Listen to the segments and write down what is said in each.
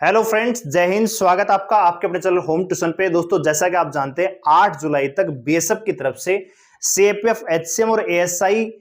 Hello friends, जय हिंद। स्वागत आपका आपके अपने चैनल होम ट्यूशन पे। दोस्तों, जैसा कि आप जानते हैं 8 जुलाई तक बीएसएफ की तरफ से सीएपीएफ, एचसीएम और एएसआई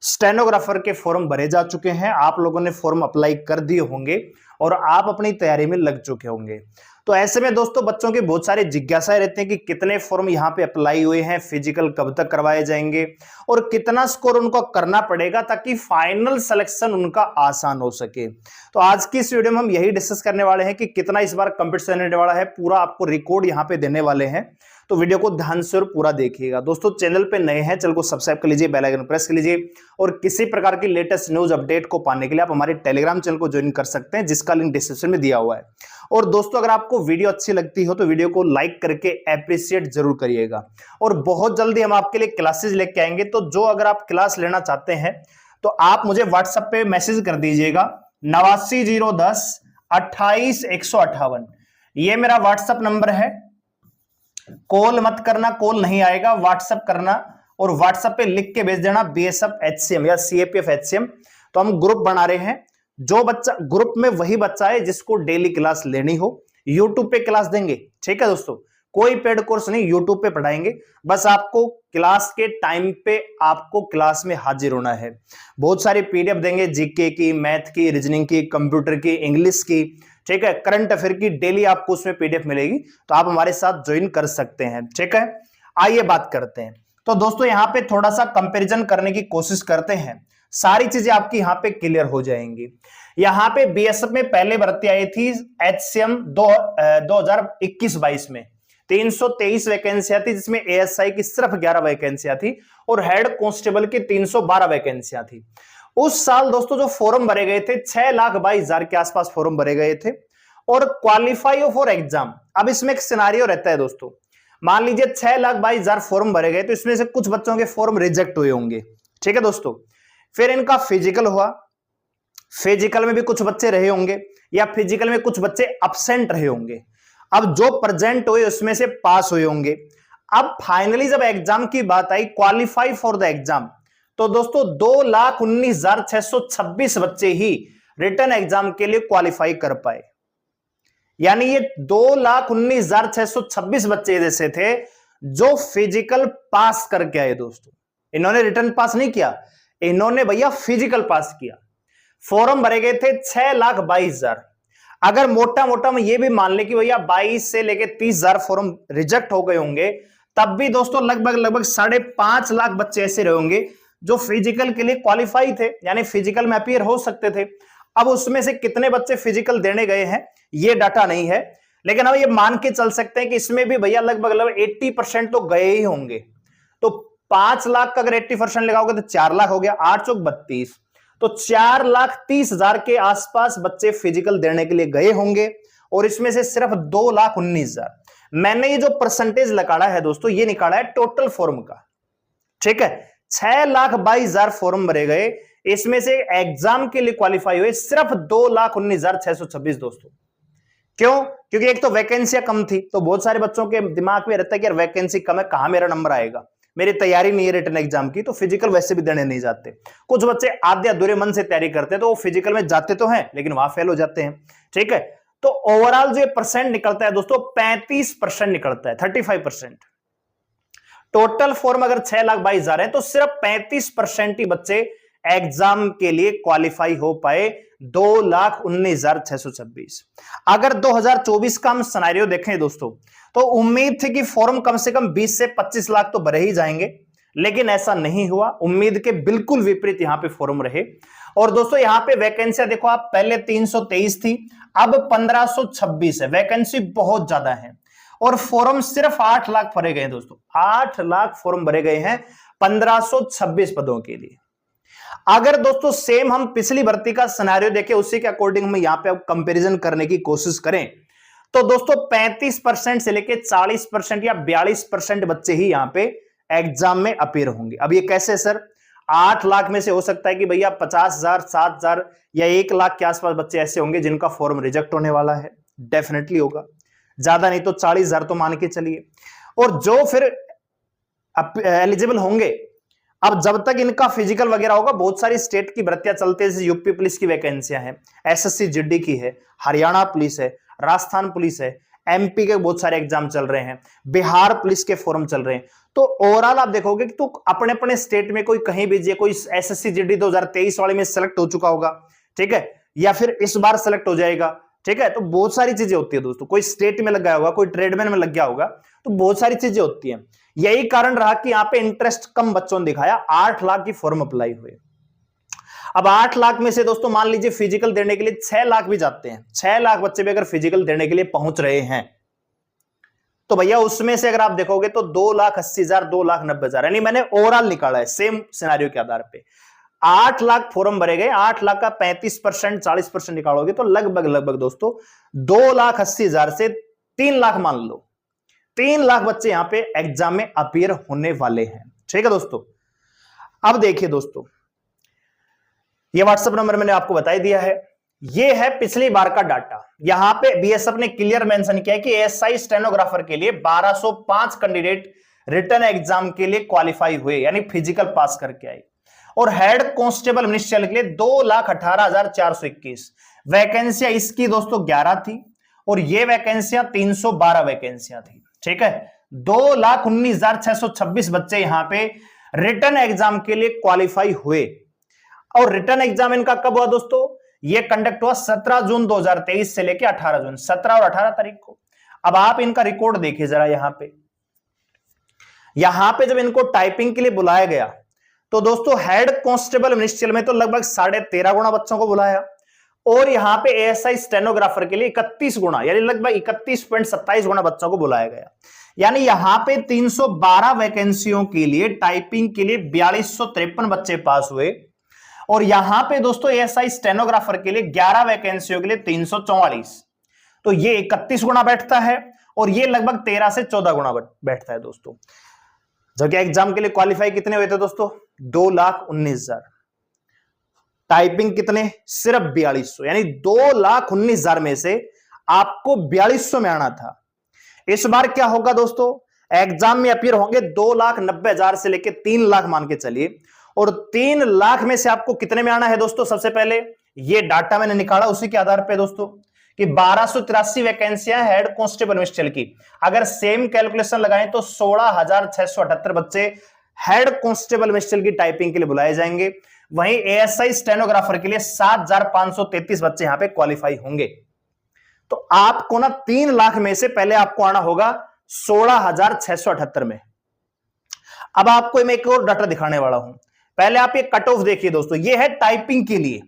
स्टेनोग्राफर के फॉर्म भरे जा चुके हैं। आप लोगों ने फॉर्म अप्लाई कर दिए होंगे और आप अपनी तैयारी में लग चुके होंगे। तो ऐसे में दोस्तों, बच्चों की बहुत सारी जिज्ञासाएं रहती हैं कि कितने फॉर्म यहाँ पे अप्लाई हुए हैं, फिजिकल कब तक करवाए जाएंगे और कितना स्कोर उनको करना पड़ेगा ताकि फाइनल सिलेक्शन उनका आसान हो सके। तो आज की इस वीडियो में हम यही डिस्कस करने वाले हैं कि कितना इस बार कंपटीशन रहने वाला है। पूरा आपको रिकॉर्ड यहाँ पे देने वाले हैं, तो वीडियो को ध्यान से और पूरा देखिएगा। दोस्तों, चैनल पे नए हैं, चैनल को सब्सक्राइब कर लीजिए, बेल आइकन प्रेस कर लीजिए और किसी प्रकार की लेटेस्ट न्यूज अपडेट को पाने के लिए आप हमारे टेलीग्राम चैनल को ज्वाइन कर सकते हैं, जिसका लिंक डिस्क्रिप्शन में दिया हुआ है। और दोस्तों, अगर आपको वीडियो अच्छी लगती हो तो वीडियो को लाइक करके एप्रिशिएट जरूर करिएगा। और बहुत जल्दी हम आपके लिए क्लासेस लेके आएंगे, तो जो अगर आप क्लास लेना चाहते हैं तो आप मुझे व्हाट्सएप पे मैसेज कर दीजिएगा 89 010 28 158। ये मेरा व्हाट्सएप नंबर है। कॉल मत करना, कॉल नहीं आएगा, व्हाट्सएप करना और व्हाट्सएप पे लिख के भेज देना बीएसएफ एचसीएम या सीएपीएफ एचसीएम। तो हम ग्रुप बना रहे हैं। जो बच्चा ग्रुप में वही बच्चा है जिसको डेली क्लास लेनी हो, यूट्यूब पे क्लास देंगे। ठीक है दोस्तों, कोई पेड कोर्स नहीं, यूट्यूब पे पढ़ाएंगे। बस आपको क्लास के टाइम पे आपको क्लास में हाजिर होना है। बहुत सारी पीडीएफ देंगे, जीके की, मैथ की, रीजनिंग की, कंप्यूटर की, इंग्लिश की, ठीक है, करंट अफेयर की, डेली आपको उसमें पीडीएफ मिलेगी। तो आप हमारे साथ ज्वाइन कर सकते हैं। ठीक है, आइए बात करते हैं। तो दोस्तों, यहाँ पे थोड़ा सा कंपैरिजन करने की कोशिश करते हैं, सारी चीजें आपकी यहाँ पे क्लियर हो जाएंगी। यहाँ पे बीएसएफ में पहले भर्ती आई थी एचसीएम 2021-22 में 323 वैकेंसियां थी, जिसमें एएसआई की सिर्फ 11 वैकेंसियां थी और हेड कांस्टेबल की 312 वैकेंसियां थी। उस साल दोस्तों जो फॉर्म भरे गए थे 6,22,000 के आसपास फॉर्म भरे गए थे और क्वालिफाई फॉर एग्जाम। अब इसमें एक सिनारियो रहता है दोस्तों, मान लीजिए 6,22,000 फॉर्म भरे गए, तो इसमें से कुछ बच्चों के फॉर्म रिजेक्ट हुए होंगे। ठीक है दोस्तों, फिर इनका फिजिकल हुआ, फिजिकल में भी कुछ बच्चे रहे होंगे या फिजिकल में कुछ बच्चे अब्सेंट रहे होंगे। अब जो प्रेजेंट हुए उसमें से पास हुए होंगे। अब फाइनली जब एग्जाम की बात आई, क्वालिफाई फॉर द एग्जाम, तो दोस्तों 2,19,626 बच्चे ही रिटर्न एग्जाम के लिए क्वालिफाई कर पाए। यानी ये 2,19,626 बच्चे जैसे थे जो फिजिकल पास करके आए। दोस्तों, इन्होंने रिटर्न पास नहीं किया, इन्होंने भैया फिजिकल पास किया। फॉर्म भरे गए थे 6,22,000। अगर मोटा मोटा में ये भी मान ले कि भैया 22 से लेके 30,000 फॉर्म रिजेक्ट हो गए होंगे, तब भी दोस्तों लगभग 5.5 लाख बच्चे ऐसे रहे होंगे जो फिजिकल के लिए क्वालिफाई थे, यानी फिजिकल में अपीयर हो सकते थे। अब उसमें से कितने बच्चे फिजिकल देने गए हैं ये डाटा नहीं है, लेकिन अब ये मान के चल सकते हैं कि इसमें भी भैया लगभग 80% तो गए ही होंगे। तो 5 लाख का अगर 80% लगाओगे तो 4 लाख हो गया, 8 चौक 32, तो 4,30,000 के आसपास बच्चे फिजिकल देने के लिए गए होंगे और इसमें से सिर्फ 2,19,000। मैंने ये जो परसेंटेज निकाला है दोस्तों, ये निकाला है टोटल फॉर्म का। ठीक है, 6,22,000 फॉर्म भरे गए, इसमें से एग्जाम के लिए क्वालिफाई हुए सिर्फ 2,19,626 दोस्तों। क्यों? क्योंकि एक तो वैकेंसियां कम थी, तो बहुत सारे बच्चों के दिमाग में रहता है कि यार वैकेंसी कम है, कहां मेरा नंबर आएगा, मेरी तैयारी नहीं है रिटर्न एग्जाम की, तो फिजिकल वैसे भी देने नहीं जाते। कुछ बच्चे आधे अधूरे मन से तैयारी करते हैं, तो वो फिजिकल में जाते तो हैं लेकिन वहां फेल हो जाते हैं। ठीक है, तो ओवरऑल जो परसेंट निकलता है दोस्तों 35% निकलता है, 35%। टोटल फॉर्म अगर 6,22,000 है तो सिर्फ 35% ही बच्चे एग्जाम के लिए क्वालिफाई हो पाए, 2,19,626। अगर 2024 का हम सिनेरियो देखें दोस्तों, तो उम्मीद थी कि फॉर्म कम से कम 20 से 25 लाख तो भरे ही जाएंगे, लेकिन ऐसा नहीं हुआ। उम्मीद के बिल्कुल विपरीत यहां पे फॉर्म रहे। और दोस्तों, यहां पे वैकेंसियां देखो आप, पहले 323 थी, अब 1,526 है। वैकेंसी बहुत ज्यादा है और फॉर्म सिर्फ 8 लाख भरे गए हैं दोस्तों, 8 लाख फॉर्म भरे गए हैं 1,526 पदों के लिए। अगर दोस्तों सेम हम पिछली भर्ती का सिनेरियो देखें, उसी के अकॉर्डिंग हम यहां पे अब कंपैरिजन करने की कोशिश करें, तो दोस्तों 35% से लेके 40% या 42% बच्चे ही यहां पे एग्जाम में अपीयर होंगे। अब ये कैसे सर? 8 लाख में से हो सकता है कि भैया 50,000, 7,000 या 1 लाख के आसपास बच्चे ऐसे होंगे जिनका फॉर्म रिजेक्ट होने वाला है। डेफिनेटली होगा, ज्यादा नहीं तो 40,000 तो मान के चलिए। और जो फिर एलिजिबल होंगे अब जब तक इनका फिजिकल वगैरह होगा, बहुत सारी स्टेट की भर्तियां चलती है, जैसे यूपी पुलिस की वैकेंसियां हैं, एसएससी जीडी की है, हरियाणा पुलिस है, राजस्थान पुलिस है, एमपी के बहुत सारे एग्जाम चल रहे हैं, बिहार पुलिस के फॉर्म चल रहे हैं। तो ओवरऑल आप देखोगे कि तो अपने अपने स्टेट में कोई कहीं भी, कोई एसएससी जीडी 2023 वाले में सेलेक्ट हो चुका होगा, ठीक है, या फिर इस बार सेलेक्ट हो जाएगा, ठीक है। तो बहुत सारी चीजें होती है दोस्तों, कोई स्टेट में लग गया होगा, कोई ट्रेडमैन में लग गया होगा, तो बहुत सारी चीजें होती हैं। यही कारण रहा कि यहां पे इंटरेस्ट कम बच्चों ने दिखाया, 8 लाख की फॉर्म अप्लाई हुए। अब 8 लाख में से दोस्तों मान लीजिए फिजिकल देने के लिए 6 लाख भी जाते हैं, 6 लाख बच्चे भी अगर फिजिकल देने के लिए पहुंच रहे हैं, तो भैया उसमें से अगर आप देखोगे तो 2,80,000, 2,90,000, यानी मैंने ओवरऑल निकाला है सेम सिनेरियो के आधार पे, 8 लाख फॉर्म भरे गए, 8 लाख का 35%, 40% निकालोगे तो लगभग दोस्तों 2,80,000 से 3 लाख मान लो, 3 लाख बच्चे यहां पे एग्जाम में अपीयर होने वाले हैं, ठीक है दोस्तों। अब देखिए दोस्तों, ये व्हाट्सएप नंबर मैंने आपको बता दिया है, ये है पिछली बार का डाटा। यहां पे बीएसएफ ने क्लियर मेंशन किया है कि एएसआई स्टेनोग्राफर के लिए 1205 कैंडिडेट रिटर्न एग्जाम के लिए क्वालिफाई हुए, यानी फिजिकल पास करके आए, और हेड कांस्टेबल मिनिस्ट्रियल के लिए 2,18,421 वैकेंसियां इसकी दोस्तों 11 थी, और ये वैकेंसियां 312 वैकेंसियां थी, ठीक है। 2,19,626 बच्चे यहां पे रिटर्न एग्जाम के लिए क्वालिफाई हुए, और रिटर्न एग्जाम इनका कब हुआ दोस्तों, ये कंडक्ट हुआ 17 जून 2023 से लेके 18 जून, 17 और 18 तारीख को। अब आप इनका रिकॉर्ड देखिए जरा, यहां पे जब इनको टाइपिंग के लिए बुलाया गया, तो दोस्तों हेड कांस्टेबल मिनिस्ट्रियल में तो लगभग 13.5 गुना बच्चों को बुलाया, और यहां पे एएसआई स्टेनोग्राफर के लिए 31 गुना, यानी लगभग 31.27 गुना बच्चों को बुलाया गया। यानी यहां पे 312 वैकेंसियों के लिए टाइपिंग के लिए 4253 बच्चे पास हुए, और यहां पे दोस्तों एएसआई स्टेनोग्राफर के लिए 11 वैकेंसियों के लिए 344, तो ये 31 गुना बैठता है, और ये लगभग 13 से 14 गुना बैठता है दोस्तों। जबकि एग्जाम के लिए क्वालिफाई कितने हुए थे दोस्तों, 2,19,000, टाइपिंग कितने, सिर्फ 4200, यानी 2,19,000 में से आपको 4200 में आना था। इस बार क्या होगा दोस्तों, एग्जाम में अपीयर होंगे 2,90,000 से लेके 3 लाख मान के चलिए, और 3 लाख में से आपको कितने में आना है दोस्तों, सबसे पहले ये डाटा मैंने निकाला उसी के आधार पे दोस्तों, कि 1283 वैकेंसियां हेड कांस्टेबल मिनिस्ट्रियल की, अगर सेम कैलकुलेशन लगाएं तो 16,678 बच्चे हेड कांस्टेबल मिनिस्ट्रियल की टाइपिंग के लिए बुलाए जाएंगे। वहीं एएसआई स्टेनोग्राफर के लिए 7,533 बच्चे यहां पे क्वालिफाई होंगे। तो आपको ना 3 लाख में से पहले आपको आना होगा 16,678 में। अब आपको मैं एक और डाटा दिखाने वाला हूं, पहले आप ये कट ऑफ देखिए दोस्तों, ये है टाइपिंग के लिए।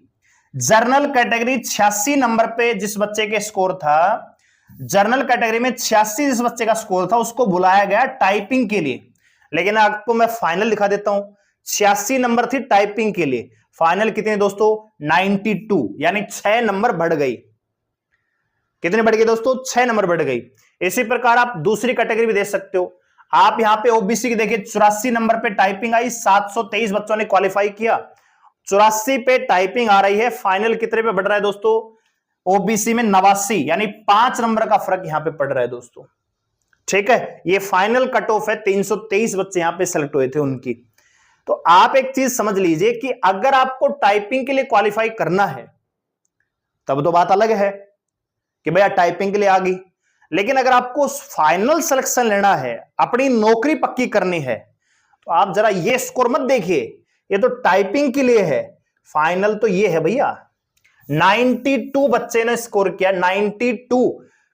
जर्नल कैटेगरी 86 नंबर पे जिस बच्चे के स्कोर था, जर्नल कैटेगरी में 86 जिस बच्चे का स्कोर था, उसको बुलाया गया टाइपिंग के लिए। लेकिन आपको मैं फाइनल दिखा देता हूं, 86 नंबर थी टाइपिंग के लिए, फाइनल कितने दोस्तों, 92, यानी 6 नंबर बढ़ गई। कितने बढ़ गए दोस्तों, 6 नंबर बढ़ गई। इसी प्रकार आप दूसरी कैटेगरी भी देख सकते हो, आप यहां पे ओबीसी की देखिए, 84 नंबर पे टाइपिंग आई, 723 बच्चों ने क्वालिफाई किया, 84 पे टाइपिंग आ रही है, फाइनल कितने पे बढ़ रहा है दोस्तों, ओबीसी में 89, यानी 5 नंबर का फर्क यहां पे पड़ रहा है दोस्तों, ठीक है। ये फाइनल कट ऑफ है, 323 बच्चे यहां पे सेलेक्ट हुए थे उनकी। तो आप एक चीज समझ लीजिए कि अगर आपको टाइपिंग के लिए क्वालिफाई करना है तब तो बात अलग है कि भैया टाइपिंग के लिए आ गई, लेकिन अगर आपको फाइनल सिलेक्शन लेना है, अपनी नौकरी पक्की करनी है, तो आप जरा ये स्कोर मत देखिए, ये तो टाइपिंग के लिए है, फाइनल तो ये है भैया। 92 बच्चे ने स्कोर किया, 92।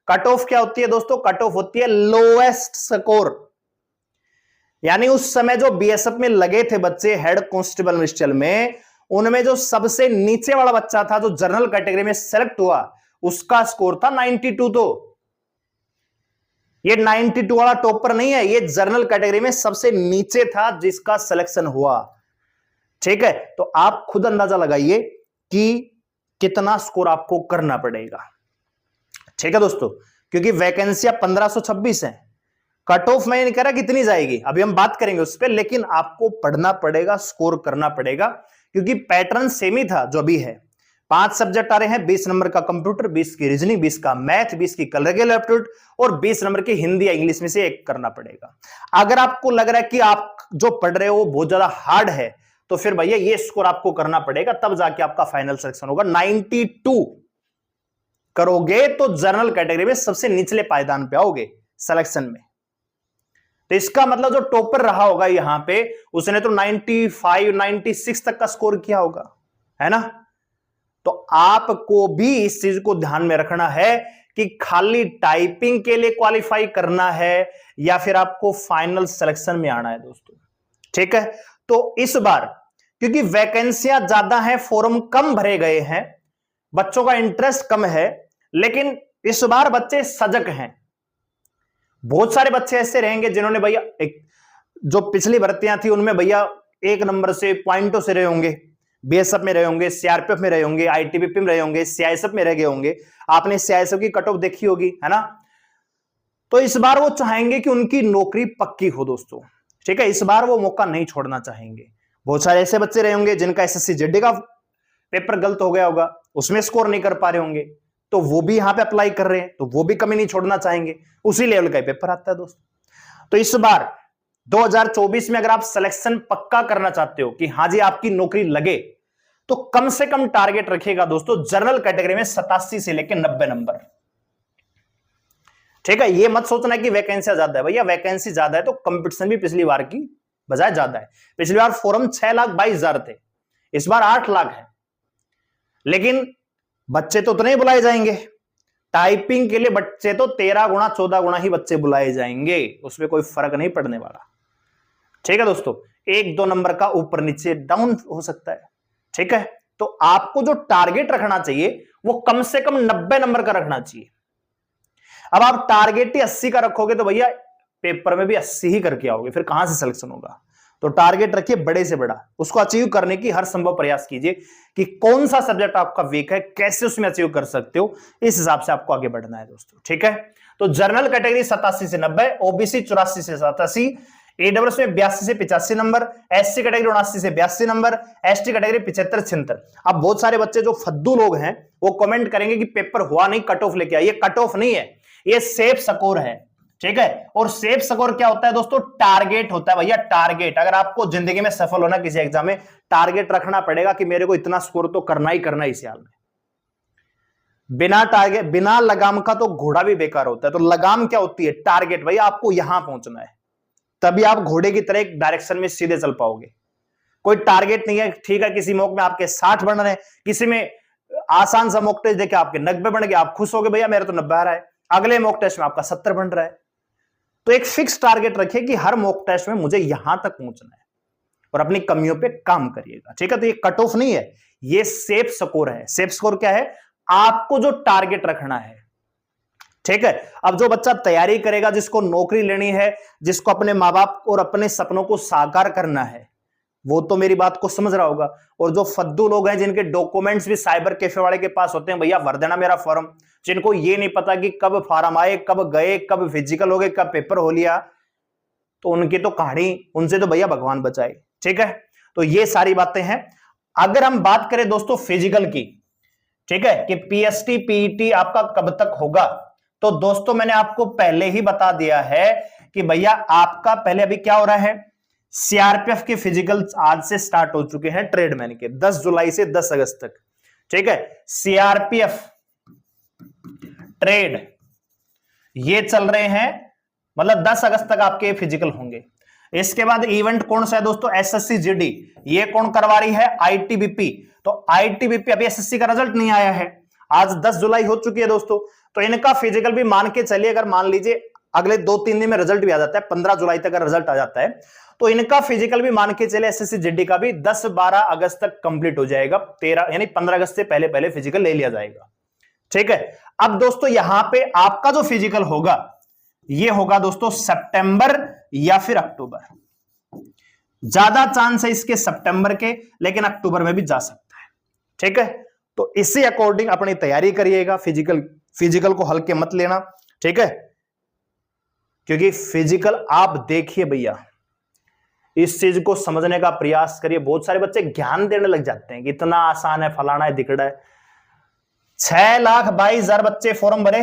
कट ऑफ क्या होती है दोस्तों, कट ऑफ होती है लोएस्ट स्कोर, यानी उस समय जो बीएसएफ में लगे थे बच्चे हेड कांस्टेबल मिनिस्ट्रियल में, उनमें जो सबसे नीचे वाला बच्चा था जो जनरल कैटेगरी में सेलेक्ट हुआ, उसका स्कोर था 92। तो ये 92 वाला टॉपर नहीं है, ये जनरल कैटेगरी में सबसे नीचे था जिसका सिलेक्शन हुआ, ठीक है। तो आप खुद अंदाजा लगाइए कि कितना स्कोर आपको करना पड़ेगा, ठीक है दोस्तों, क्योंकि वैकेंसियां 1526 हैं। कट ऑफ मैं नहीं कह रहा कितनी जाएगी, अभी हम बात करेंगे उस पर, लेकिन आपको पढ़ना पड़ेगा, स्कोर करना पड़ेगा, क्योंकि पैटर्न सेम ही था जो अभी है, 5 सब्जेक्ट आ रहे हैं, 20 नंबर का कंप्यूटर, 20 की रीजनिंग, 20 का मैथ, 20 की कल रेगुलर एप्टीट्यूड और 20 नंबर की हिंदी या इंग्लिश में से एक करना पड़ेगा। अगर आपको लग रहा है कि आप जो पढ़ रहे हो वो बहुत ज्यादा हार्ड है, तो फिर भैया ये स्कोर आपको करना पड़ेगा, तब जाके आपका फाइनल सिलेक्शन होगा। 92 करोगे तो जनरल कैटेगरी में सबसे निचले पायदान पे आओगे सिलेक्शन में। तो इसका मतलब जो टॉपर रहा होगा यहां पे, उसने तो 95 96 तक का स्कोर किया होगा, है ना। तो आपको भी इस चीज को ध्यान में रखना है कि खाली टाइपिंग के लिए क्वालिफाई करना है या फिर आपको फाइनल सिलेक्शन में आना है दोस्तों, ठीक है। तो इस बार क्योंकि वैकेंसियां ज्यादा हैं, फॉर्म कम भरे गए हैं, बच्चों का इंटरेस्ट कम है, लेकिन इस बार बच्चे सजग हैं। बहुत सारे बच्चे ऐसे रहेंगे जिन्होंने भैया जो पिछली भर्तियां थी उनमें भैया 1 नंबर से पॉइंटों से रहे होंगे, बीएसएफ में रहे होंगे, सीआरपीएफ में रहे होंगे, आईटीबीपी में रहे होंगे, सीआईएसएफ में रह गए होंगे। आपने सीआईएसएफ की कट ऑफ देखी होगी, है ना। तो इस बार वो चाहेंगे कि उनकी नौकरी पक्की हो दोस्तों, ठीक है। इस बार वो मौका नहीं छोड़ना चाहेंगे। बहुत सारे ऐसे बच्चे रहे होंगे जिनका एसएससी जेडी का पेपर गलत हो गया होगा, उसमें स्कोर नहीं कर पा रहे होंगे, तो वो भी यहां पे अप्लाई कर रहे हैं, तो वो भी कमी नहीं छोड़ना चाहेंगे, उसी लेवल का पेपर आता है दोस्तों। तो इस बार 2024 में अगर आप सिलेक्शन पक्का करना चाहते हो कि हां जी आपकी नौकरी लगे, तो कम से कम टारगेट रखिएगा दोस्तों जनरल कैटेगरी में 87 से लेकर 90 नंबर, ठीक है। ये मत सोचना कि वैकेंसी ज्यादा है, भैया वैकेंसी ज्यादा है तो कंपटीशन भी पिछली बार की बजाय ज्यादा है। पिछली बार फॉर्म 6,22,000 थे, इस बार 8 लाख है, लेकिन बच्चे तो उतने ही बुलाए जाएंगे। टाइपिंग के लिए बच्चे तो 13 गुना 14 गुना ही बच्चे बुलाए जाएंगे, उसमें कोई फर्क नहीं पड़ने वाला, ठीक है दोस्तों। 1-2 नंबर का ऊपर नीचे डाउन हो सकता है, ठीक है। तो आपको जो टारगेट रखना चाहिए वो कम से कम 90 नंबर का रखना चाहिए। अब आप टारगेट ही 80 का रखोगे तो भैया पेपर में भी 80 ही करके आओगे, फिर कहां से सिलेक्शन होगा। तो टारगेट रखिए बड़े से बड़ा, उसको अचीव करने की हर संभव प्रयास कीजिए कि कौन सा सब्जेक्ट आपका वीक है, कैसे उसमें अचीव कर सकते हो, इस हिसाब से आपको आगे बढ़ना है दोस्तों, ठीक है। तो जनरल कैटेगरी 87 से 90, ओबीसी 84 से 87, ईडब्ल्यूएस में 82 से 85 नंबर, एससी कैटेगरी 79 से 82 नंबर, एसटी कैटेगरी 75-76। अब बहुत सारे बच्चे जो फद्दू लोग हैं वो कमेंट करेंगे कि पेपर हुआ नहीं, कट ऑफ लेके आए। ये कट ऑफ नहीं है, ये सेफ स्कोर है, ठीक है। और सेफ स्कोर क्या होता है दोस्तों, टारगेट होता है भैया, टारगेट। अगर आपको जिंदगी में सफल होना किसी एग्जाम में, टारगेट रखना पड़ेगा कि मेरे को इतना स्कोर तो करना ही करना इस साल में। बिना टारगेट, बिना लगाम का तो घोड़ा भी बेकार होता है। तो लगाम क्या होती है, टारगेट। भैया आपको यहां पहुंचना है, तभी आप घोड़े की तरह एक डायरेक्शन में सीधे चल पाओगे। कोई टारगेट नहीं है, ठीक है। किसी मॉक में आपके 60 बन रहे हैं, किसी में आसान सा मॉक टेस्ट देखे आपके 90 बन गए, आप खुश हो गए भैया मेरा तो 90 आ रहा है, अगले मॉक टेस्ट में आपका 70 बन रहा है। तो एक फिक्स टारगेट रखिए कि हर मॉक टेस्ट में मुझे यहां तक पहुंचना है और अपनी कमियों पे काम करिएगा, ठीक है। तो ये कट ऑफ नहीं है, ये सेफ स्कोर है। सेफ स्कोर क्या है, आपको जो टारगेट रखना है, ठीक है। अब जो बच्चा तैयारी करेगा, जिसको नौकरी लेनी है, जिसको अपने माँ बाप और अपने सपनों को साकार करना है, वो तो मेरी बात को समझ रहा होगा। और जो फद्दू लोग हैं जिनके डॉक्यूमेंट्स भी साइबर कैफे वाले के पास होते हैं, भैया भर देना मेरा फॉर्म, जिनको ये नहीं पता कि कब फॉर्म आए, कब गए, कब फिजिकल हो गए, कब पेपर हो लिया, तो उनकी तो कहानी, उनसे तो भैया भगवान बचाए, ठीक है। तो ये सारी बातें हैं। अगर हम बात करें दोस्तों फिजिकल की, ठीक है, कि पीएसटी पीईटी आपका कब तक होगा, तो दोस्तों मैंने आपको पहले ही बता दिया है कि भैया आपका पहले अभी क्या हो रहा है, सीआरपीएफ के फिजिकल आज से स्टार्ट हो चुके हैं, ट्रेडमैन के 10 जुलाई से 10 अगस्त तक, ठीक है। सीआरपीएफ ट्रेड ये चल रहे हैं, मतलब 10 अगस्त तक आपके फिजिकल होंगे। इसके बाद इवेंट कौन सा है दोस्तों, एसएससी जीडी, ये कौन करवा रही है, आईटीबीपी। तो आईटीबीपी अभी एसएससी का रिजल्ट नहीं आया है, आज 10 जुलाई हो चुकी है दोस्तों। तो इनका फिजिकल भी मान के चलिए, अगर मान लीजिए अगले 2-3 दिन में रिजल्ट भी आ जाता है, 15 जुलाई तक का रिजल्ट आ जाता है, तो इनका फिजिकल भी मान के चले एसएससी जीडी का भी 10-12 अगस्त तक कंप्लीट हो जाएगा। 13 यानी 15 अगस्त से पहले पहले फिजिकल ले लिया जाएगा, ठीक है। अब दोस्तों यहां पे आपका जो फिजिकल होगा ये होगा दोस्तों सितंबर या फिर अक्टूबर, ज्यादा चांस है इसके सितंबर के, लेकिन अक्टूबर में भी जा सकता है, ठीक है। तो इसी अकॉर्डिंग अपनी तैयारी करिएगा, फिजिकल को हल्के मत लेना, ठीक है। क्योंकि फिजिकल आप देखिए भैया, इस चीज को समझने का प्रयास करिए। बहुत सारे बच्चे ज्ञान देने लग जाते हैं कि इतना आसान है, फलाना है, दिखड़ा है, 6,22,000 बच्चे फॉर्म भरे,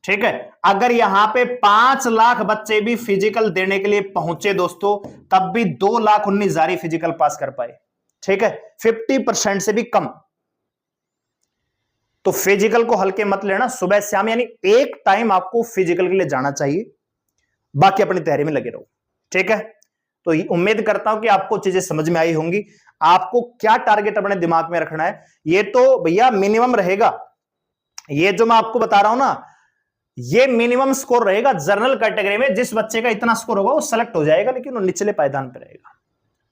ठीक है। अगर यहां पे 5 लाख बच्चे भी फिजिकल देने के लिए पहुंचे दोस्तों, तब भी 2,19,000 ही फिजिकल पास कर पाए, ठीक है, 50% से भी कम। तो फिजिकल को हल्के मत लेना, सुबह शाम यानी एक टाइम आपको फिजिकल के लिए जाना चाहिए, बाकी अपनी तैयारी में लगे रहो, ठीक है। तो उम्मीद करता हूं कि आपको चीजें समझ में आई होंगी। आपको क्या टारगेट अपने दिमाग में रखना है, ये तो भैया मिनिमम रहेगा। ये जो मैं आपको बता रहा हूं ना, ये मिनिमम स्कोर रहेगा जनरल कैटेगरी में। जिस बच्चे का इतना स्कोर होगा वो सेलेक्ट हो जाएगा, लेकिन वो निचले पायदान पे रहेगा।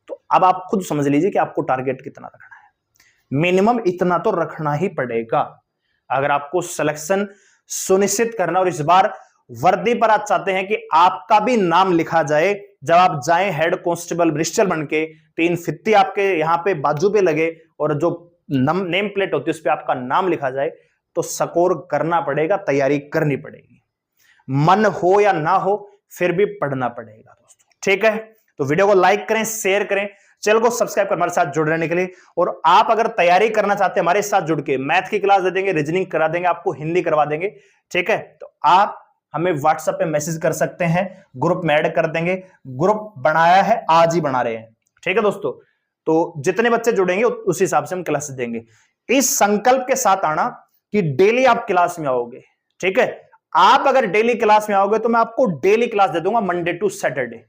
तो अब आप खुद समझ लीजिए कि आपको टारगेट कितना रखना है। मिनिमम इतना तो रखना ही पड़ेगा अगर आपको सिलेक्शन सुनिश्चित करना, और इस बार वर्दी पर आप चाहते हैं कि आपका भी नाम लिखा जाए। जब आप जाएं हेड कांस्टेबल ब्रिस्टल बनके, 3 फित्ती आपके यहां पे बाजू पे लगे और जो नेम प्लेट होती है उस पर आपका नाम लिखा जाए, तो स्कोर करना पड़ेगा, तैयारी करनी पड़ेगी। मन हो या ना हो, फिर भी पढ़ना पड़ेगा दोस्तों, ठीक है। तो वीडियो को लाइक करें, शेयर करें, चैनल को सब्सक्राइब कर हमारे साथ जुड़ रहने के लिए। और आप अगर तैयारी करना चाहते हैं हमारे साथ जुड़ के, मैथ की क्लास दे देंगे, रीजनिंग करा देंगे, आपको हिंदी करवा देंगे, ठीक है। तो आप हमें व्हाट्सएप पे मैसेज कर सकते हैं, ग्रुप में ऐड कर देंगे। ग्रुप बनाया है, आज ही बना रहे हैं, ठीक है दोस्तों। तो जितने बच्चे जुड़ेंगे उस हिसाब से हम क्लास देंगे। इस संकल्प के साथ आना कि डेली आप क्लास में आओगे, ठीक है। आप अगर डेली क्लास में आओगे तो मैं आपको डेली क्लास दे दूंगा, मंडे टू सैटरडे।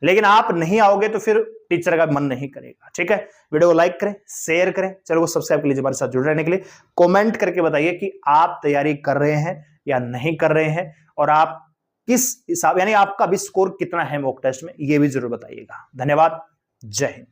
लेकिन आप नहीं आओगे तो फिर टीचर का मन नहीं करेगा, ठीक है। वीडियो को लाइक करें, शेयर करें, चैनल को सब्सक्राइब कर लीजिए हमारे साथ जुड़ रहने के लिए। कमेंट करके बताइए कि आप तैयारी कर रहे हैं या नहीं कर रहे हैं, और आप किस हिसाब यानी आपका भी स्कोर कितना है मॉक टेस्ट में, ये भी जरूर बताइएगा। धन्यवाद, जय हिंद।